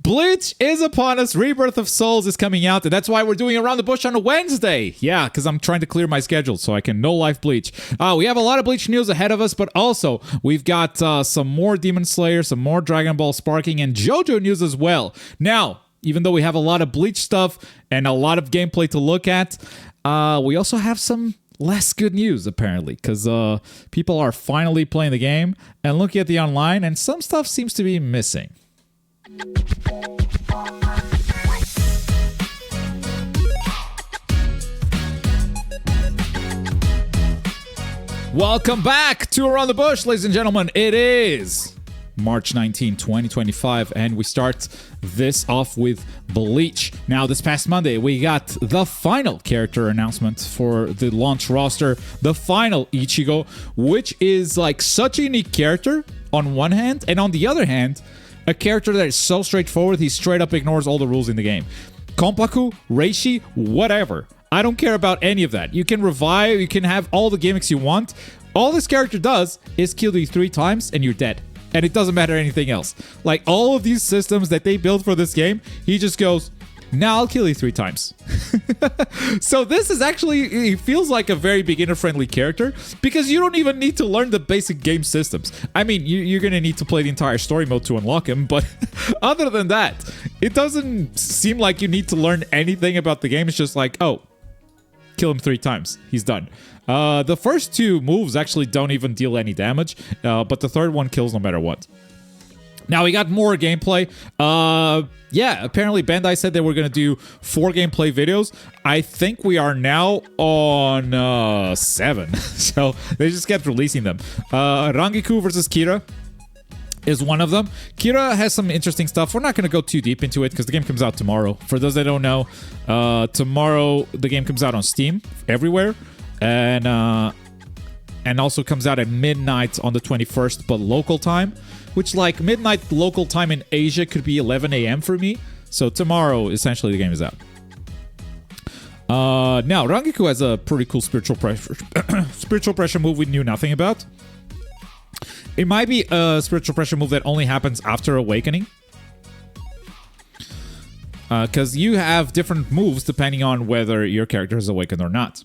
Bleach is upon us. Rebirth of Souls is coming out, and that's why we're doing Around the Bush on a Wednesday. Yeah, because I'm trying to clear my schedule so I can no-life Bleach. We have a lot of Bleach news ahead of us, but also we've got some more Demon Slayer, some more Dragon Ball Sparking, and JoJo news as well. Now, even though we have a lot of Bleach stuff and a lot of gameplay to look at, we also have some less good news, apparently, because people are finally playing the game and looking at the online, and some stuff seems to be missing. Welcome back to Around the Bush, ladies and gentlemen. It is March 19, 2025, and we start this off with Bleach. Now, this past Monday, we got the final character announcement for the launch roster, the final Ichigo, which is like such a unique character on one hand, and on the other hand, a character that is so straightforward, he straight up ignores all the rules in the game. Konpaku, Reishi, whatever. I don't care about any of that. You can revive, you can have all the gimmicks you want. All this character does is kill you 3 times and you're dead. And it doesn't matter anything else. Like all of these systems that they built for this game, he just goes, "Now I'll kill you 3 times." So this is actually, it feels like a very beginner-friendly character because you don't even need to learn the basic game systems. I mean, you're going to need to play the entire story mode to unlock him, but other than that, it doesn't seem like you need to learn anything about the game. It's just like, oh, kill him 3 times. He's done. The first 2 moves actually don't even deal any damage, but the third one kills no matter what. Now, we got more gameplay. Yeah, apparently Bandai said they were going to do 4 gameplay videos. I think we are now on 7. So they just kept releasing them. Rangiku versus Kira is one of them. Kira has some interesting stuff. We're not going to go too deep into it because the game comes out tomorrow. For those that don't know, tomorrow the game comes out on Steam everywhere. And also comes out at midnight on the 21st, but local time. Which, like, midnight local time in Asia could be 11 a.m. for me. So tomorrow, essentially, the game is out. Now, Rangiku has a pretty cool spiritual pressure move we knew nothing about. It might be a spiritual pressure move that only happens after awakening. Because you have different moves depending on whether your character is awakened or not.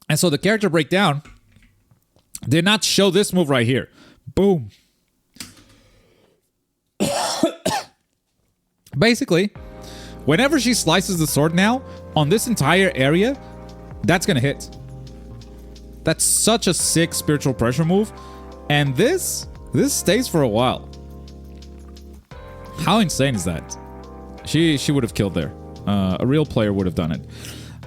And so the character breakdown did not show this move right here. Boom. Basically, whenever she slices the sword now, on this entire area, that's going to hit. That's such a sick spiritual pressure move. And this stays for a while. How insane is that? She would have killed there. A real player would have done it.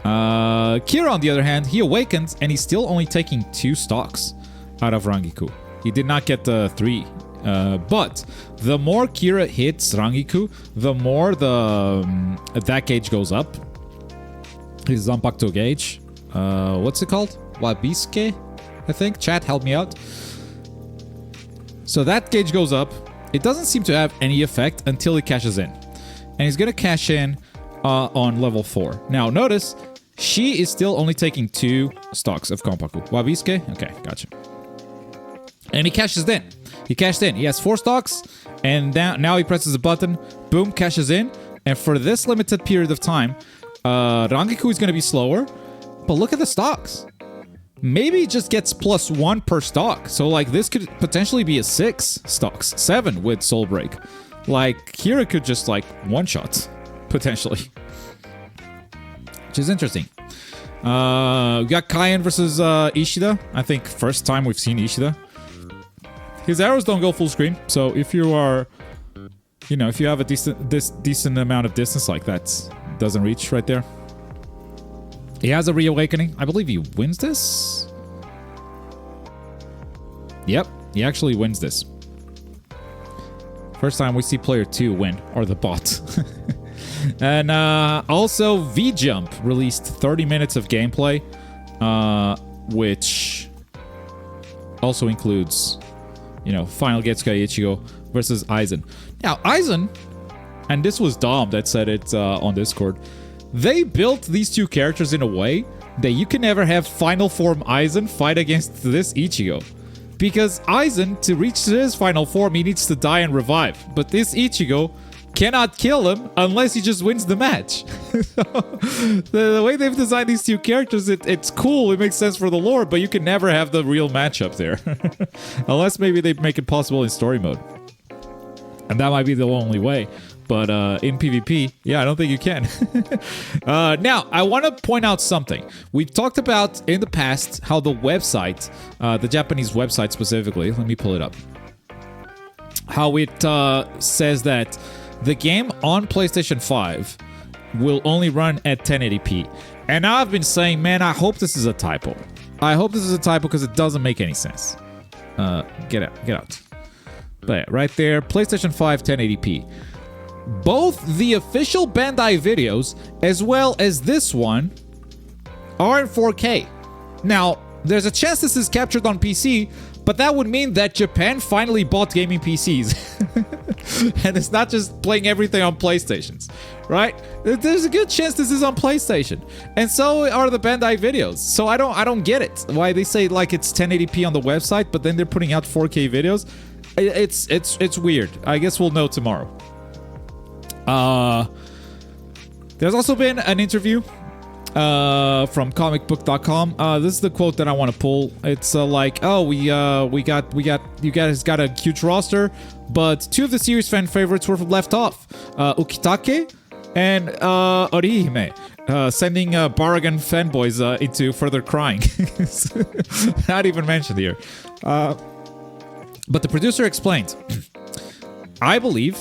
Kira, on the other hand, he awakens and he's still only taking 2 stocks out of Rangiku. He did not get the 3. But the more Kira hits Rangiku, the more the attack gauge goes up. His Zanpakuto gauge. What's it called? Wabiske, I think. Chat, help me out. So that gauge goes up. It doesn't seem to have any effect until he cashes in. And he's going to cash in on level 4. Now, notice, she is still only taking 2 stocks of Konpaku. Wabiske? Okay, gotcha. And he cashes in. He cashed in. He has 4 stocks, and now he presses a button. Boom, cashes in. And for this limited period of time, Rangiku is going to be slower. But look at the stocks. Maybe he just gets +1 per stock. So, like, this could potentially be a 6 stocks. 7 with Soul Break. Like, Kira could just, like, one-shot. Potentially. Which is interesting. We got Kaien versus Ishida. I think first time we've seen Ishida. His arrows don't go full screen. So if you are, if you have a decent amount of distance, like that doesn't reach right there. He has a reawakening. I believe he wins this. Yep, he actually wins this. First time we see player 2 win, or the bot. And also V-Jump released 30 minutes of gameplay, which also includes, Final Getsukai Ichigo versus Aizen. Now, Aizen, and this was Dom that said it on Discord, they built these 2 characters in a way that you can never have final form Aizen fight against this Ichigo. because Aizen, to reach his final form, he needs to die and revive. But this Ichigo cannot kill him unless he just wins the match. The way they've designed these two characters, it's cool, it makes sense for the lore, but you can never have the real matchup there. Unless maybe they make it possible in story mode. And that might be the only way. But in PvP, yeah, I don't think you can. Now, I want to point out something. We've talked about in the past how the website, the Japanese website specifically, let me pull it up. How it says that the game on PlayStation 5 will only run at 1080p. And I've been saying, man, I hope this is a typo. I hope this is a typo because it doesn't make any sense. Get out. But yeah, right there, PlayStation 5 1080p. Both the official Bandai videos as well as this one are in 4K. Now, there's a chance this is captured on PC, but that would mean that Japan finally bought gaming PCs. And it's not just playing everything on PlayStations, right? There's a good chance this is on PlayStation. And so are the Bandai videos. So I don't get it. Why they say like it's 1080p on the website, but then they're putting out 4K videos. It's weird. I guess we'll know tomorrow. There's also been an interview from comicbook.com. This is the quote that I want to pull. It's like, oh, you guys got a huge roster, but two of the series fan favorites were left off. Ukitake and Orihime, sending Baragan fanboys into further crying. Not even mentioned here. But the producer explained, I believe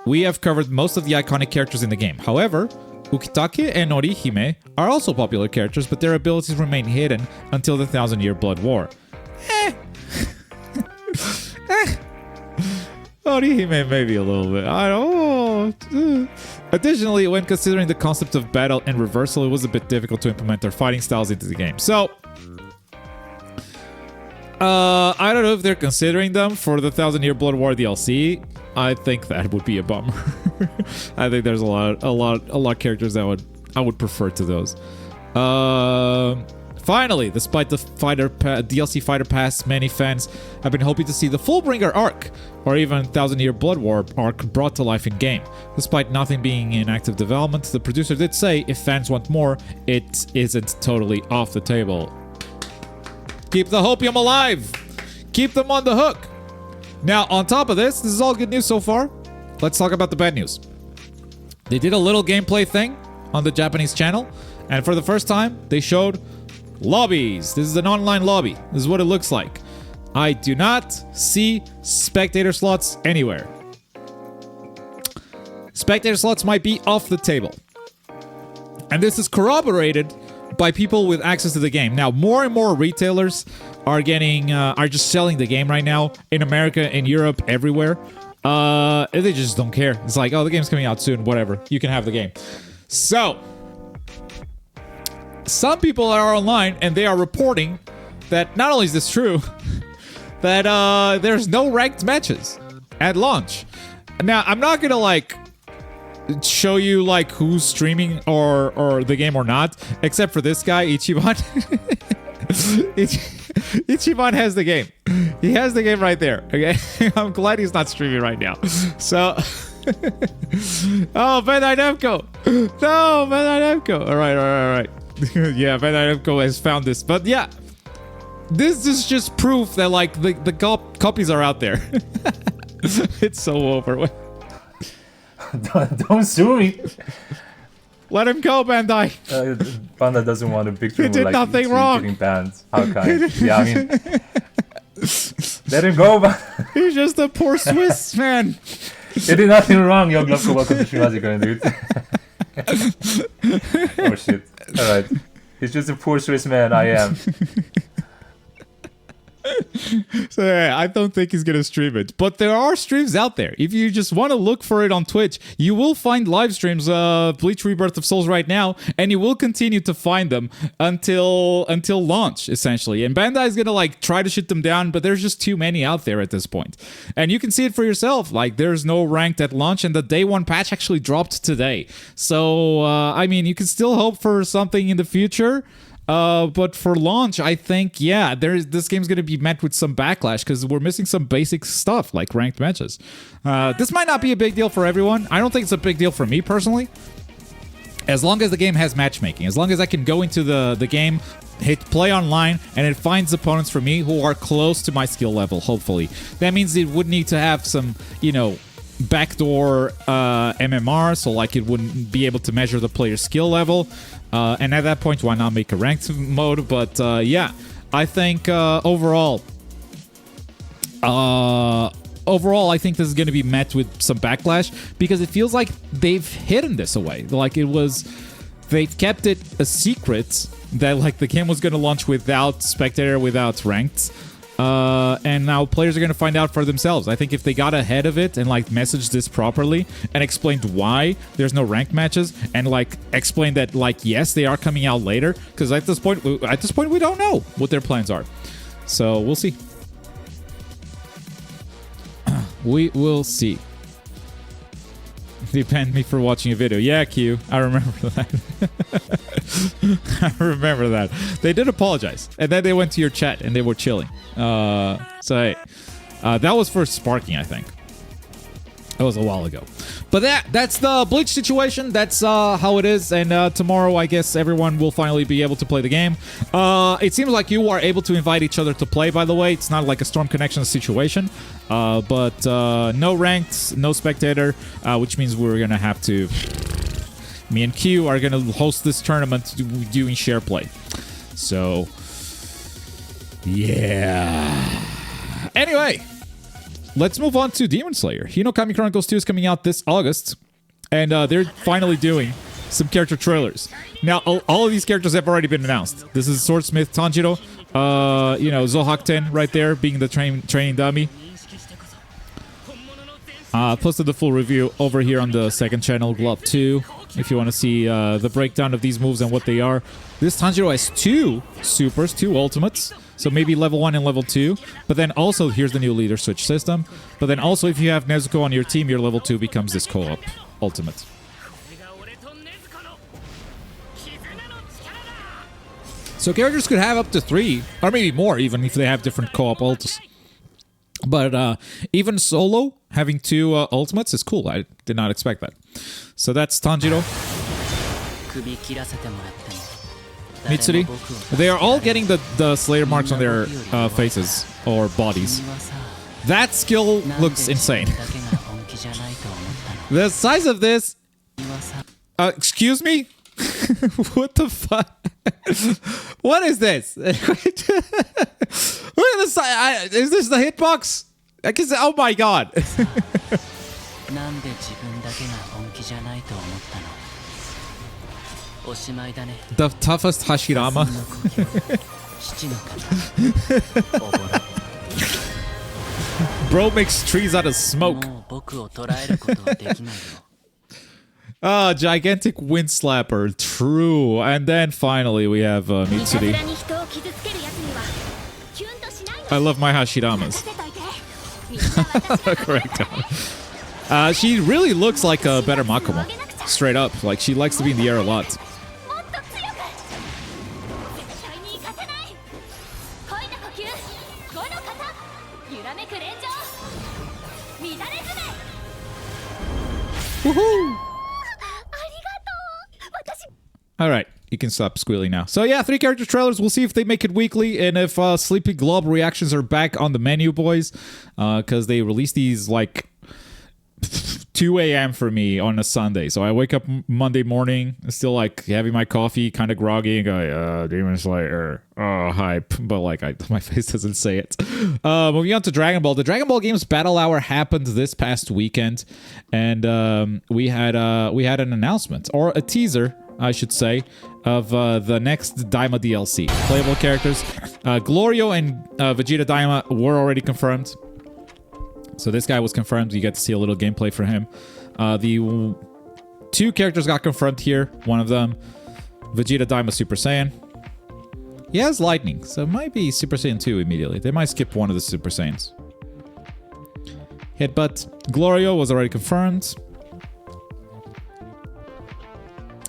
we have covered most of the iconic characters in the game. However, Ukitake and Orihime are also popular characters, but their abilities remain hidden until the 1,000-Year Blood War. Orihime maybe a little bit. I don't know. Additionally, when considering the concept of battle and reversal, it was a bit difficult to implement their fighting styles into the game. So, I don't know if they're considering them for the 1,000-Year Blood War DLC. I think that would be a bummer. I think there's a lot of characters that I would prefer to those. Finally, despite the DLC Fighter Pass, many fans have been hoping to see the Fullbringer arc, or even 1,000-Year Blood War arc brought to life in game. Despite nothing being in active development, the producer did say if fans want more, it isn't totally off the table. Keep the hopium alive! Keep them on the hook! Now, on top of this is all good news so far. Let's talk about the bad news. They did a little gameplay thing on the Japanese channel, and for the first time, they showed lobbies. This is an online lobby. This is what it looks like. I do not see spectator slots anywhere. Spectator slots might be off the table. And this is corroborated by people with access to the game. Now, more and more retailers are just selling the game right now in America, in Europe, everywhere. They just don't care. It's like, oh, the game's coming out soon, whatever. You can have the game. So, some people are online and they are reporting that not only is this true, that there's no ranked matches at launch. Now, I'm not gonna show you who's streaming or the game or not, except for this guy, Ichiban. Ichiban has the game. He has the game right there. Okay, I'm glad he's not streaming right now. So, oh, Bandai Namco. No, Bandai Namco. All right. Yeah, Bandai Namco has found this, but yeah, this is just proof that the copies are out there. It's so over. Don't sue me. Let him go, Bandai. Bandai doesn't want a big trouble. He did nothing wrong. Getting banned. How kind? Yeah, I mean, let him go. He's just a poor Swiss man. He did nothing wrong. Welcome to Shimaji, dude. Oh shit! All right, he's just a poor Swiss man. I am. So yeah, I don't think he's gonna stream it, but there are streams out there. If you just want to look for it on Twitch, you will find live streams of Bleach Rebirth of Souls right now, and you will continue to find them until launch, essentially. And Bandai is gonna try to shoot them down, but there's just too many out there at this point. And you can see it for yourself. There's no ranked at launch, and the day one patch actually dropped today. So I mean, you can still hope for something in the future. But for launch, I think, yeah, this game's going to be met with some backlash because we're missing some basic stuff like ranked matches. This might not be a big deal for everyone. I don't think it's a big deal for me personally. As long as the game has matchmaking, as long as I can go into the game, hit play online, and it finds opponents for me who are close to my skill level, hopefully. That means it would need to have some, backdoor MMR, so like it wouldn't be able to measure the player's skill level. And at that point, why not make a ranked mode? But yeah, I think overall, I think this is going to be met with some backlash because it feels like they've hidden this away. Like they've kept it a secret that like the game was going to launch without spectator, without ranked. And now players are going to find out for themselves. I think if they got ahead of it and like messaged this properly and explained why there's no ranked matches and like explained that like yes they are coming out later, because at this point we don't know what their plans are. So we'll see. We will see. They banned me for watching a video. Yeah, Q. I remember that. I remember that. They did apologize. And then they went to your chat and they were chilling. So, hey. That was for sparking, I think. That was a while ago. But that's the Bleach situation. That's how it is. And tomorrow, I guess, everyone will finally be able to play the game. It seems like you are able to invite each other to play, by the way. It's not like a Storm Connection situation. But no ranked, no spectator, which means we're going to have to... Me and Q are going to host this tournament doing share play. So, yeah. Anyway... Let's move on to Demon Slayer. Hino Kami Chronicles 2 is coming out this August, and they're finally doing some character trailers. Now, all of these characters have already been announced. This is Swordsmith Tanjiro, Zohakten right there being the training dummy. Posted the full review over here on the second channel, Glove 2, if you want to see the breakdown of these moves and what they are. This Tanjiro has 2 supers, 2 ultimates. So maybe level 1 and level 2. But then also, here's the new leader switch system. But then also, if you have Nezuko on your team, your level 2 becomes this co-op ultimate. So characters could have up to 3, or maybe more even, if they have different co-op ults. But even solo, having 2 ultimates is cool. I did not expect that. So that's Tanjiro. Mitsuri. They are all getting the Slayer marks on their faces or bodies. That skill looks insane. The size of this... excuse me? What the fuck? What is this? Look at the size. Is this the hitbox? I can say, oh my god. The toughest Hashirama. Bro makes trees out of smoke. Gigantic wind slapper. True. And then finally we have Mitsuri. I love my Hashiramas. Correct. She really looks like a better Makomo. Straight up. Like, she likes to be in the air a lot. Woohoo! Alright, you can stop squealing now. So yeah, 3 character trailers. We'll see if they make it weekly and if Sleepy Glob reactions are back on the menu, boys. Because they released these, like, 2 a.m. for me on a Sunday. So I wake up Monday morning, still, like, having my coffee, kind of groggy, and go, Demon Slayer, hype. But, like, my face doesn't say it. Moving on to Dragon Ball. The Dragon Ball Games Battle Hour happened this past weekend. And we had an announcement, or a teaser, I should say, of the next Daima DLC. Playable characters. Glorio and Vegeta Daima were already confirmed. So this guy was confirmed. You get to see a little gameplay for him. The 2 characters got confirmed here. One of them, Vegeta Daima Super Saiyan. He has lightning, so it might be Super Saiyan 2 immediately. They might skip one of the Super Saiyans. Headbutt. Glorio was already confirmed.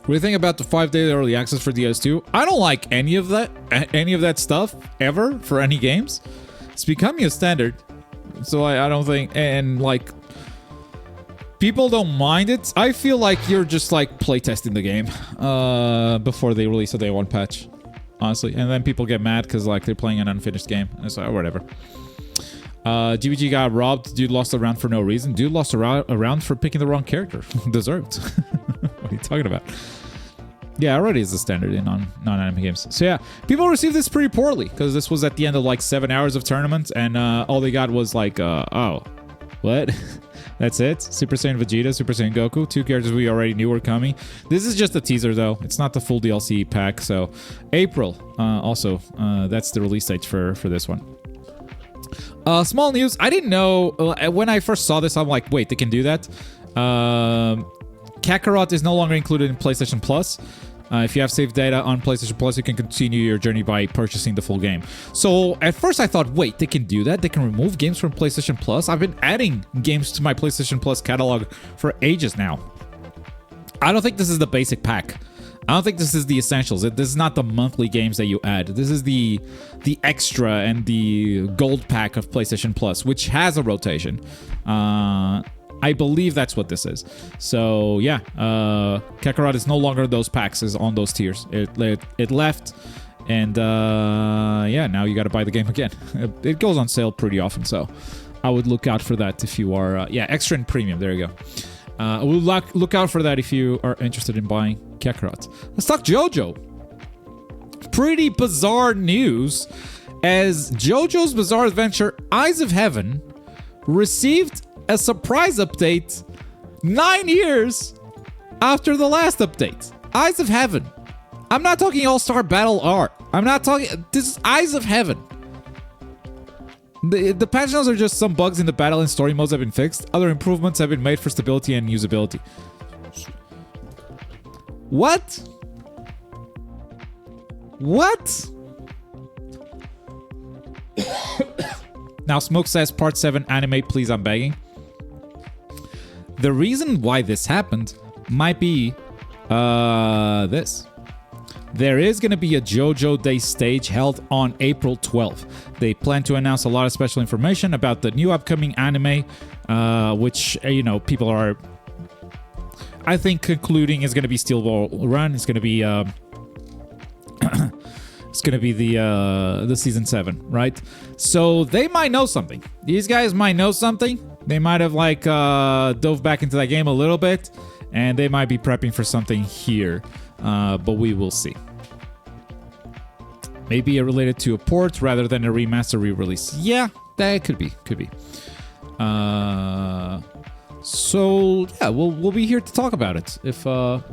What do you think about the 5-day early access for DS2? I don't like any of that stuff ever for any games. It's becoming a standard, so I don't think, and like, people don't mind it. I feel like you're just like playtesting the game before they release a day one patch, honestly, and then people get mad because like they're playing an unfinished game. And it's like, whatever. GBG got robbed. Dude lost a round for no reason. Dude lost a round for picking the wrong character. Deserved. What are you talking about? Yeah, already is the standard in non-anime games. So yeah, people received this pretty poorly because this was at the end of like 7 hours of tournament, and all they got was like, oh, what? That's it? Super Saiyan Vegeta, Super Saiyan Goku, 2 characters we already knew were coming. This is just a teaser though. It's not the full DLC pack. So April, also, that's the release date for this one. Small news. I didn't know when I first saw this. I'm like, wait, they can do that. Kakarot is no longer included in PlayStation Plus. If you have saved data on PlayStation Plus, you can continue your journey by purchasing the full game. So at first I thought, wait, they can do that? They can remove games from PlayStation Plus? I've been adding games to my PlayStation Plus catalog for ages now. I don't think this is the basic pack. I don't think this is the essentials. This is not the monthly games that you add. This is the extra and the gold pack of PlayStation Plus, which has a rotation. I believe that's what this is. So yeah, Kakarot is no longer those packs. Is on those tiers. It left, and yeah, now you got to buy the game again. It goes on sale pretty often, so I would look out for that if you are yeah, extra and premium. There you go. We'll look out for that if you are interested in buying Kakarot. Let's talk JoJo. Pretty bizarre news, as JoJo's Bizarre Adventure Eyes of Heaven received a surprise update 9 years after the last update. Eyes of Heaven. I'm not talking All-Star Battle R. I'm not talking... This is Eyes of Heaven. The patch notes are just some bugs in the battle and story modes have been fixed. Other improvements have been made for stability and usability. What? What? Now Smoke says part 7 anime, please, I'm begging. The reason why this happened might be this. There is going to be a JoJo Day stage held on April 12th. They plan to announce a lot of special information about the new upcoming anime, which, you know, people are, I think, concluding is going to be Steel Ball Run. It's going to be it's going to be the season 7, right? So they might know something. These guys might know something. They might have like dove back into that game a little bit, and they might be prepping for something here. But we will see. Maybe related to a port rather than a remaster re-release. Yeah, that could be. So yeah, we'll be here to talk about it if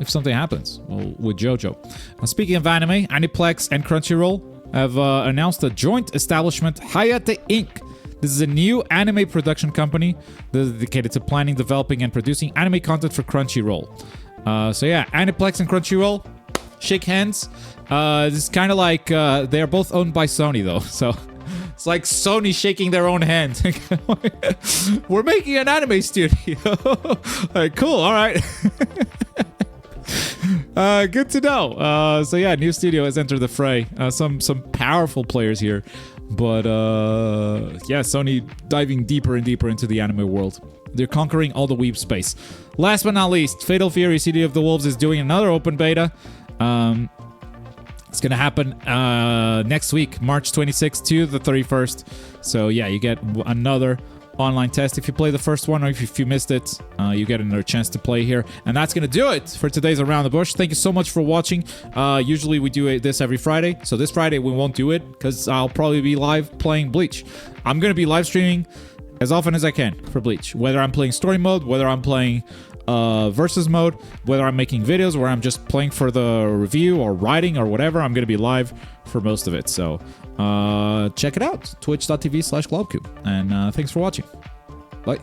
something happens with JoJo. Speaking of anime, Aniplex and Crunchyroll have announced a joint establishment, Hayate Inc. This is a new anime production company dedicated to planning, developing, and producing anime content for Crunchyroll. So yeah, Aniplex and Crunchyroll, shake hands. This is kind of like they're both owned by Sony though, so it's like Sony shaking their own hand. We're making an anime studio. All right, cool. All right. Good to know. So yeah, new studio has entered the fray. Some powerful players here, but yeah, Sony diving deeper and deeper into the anime world. They're conquering all the weeb space. Last but not least, Fatal Fury City of the Wolves is doing another open beta. It's going to happen next week, March 26th to the 31st. So yeah, you get another online test. If you play the first one or if you missed it, you get another chance to play here. And that's going to do it for today's Around the Bush. Thank you so much for watching. Usually we do this every Friday. So this Friday we won't do it because I'll probably be live playing Bleach. I'm going to be live streaming as often as I can for Bleach. Whether I'm playing story mode, whether I'm playing versus mode, whether I'm making videos, where I'm just playing for the review or writing or whatever, I'm going to be live for most of it. So check it out, twitch.tv/globcube. And thanks for watching. Bye.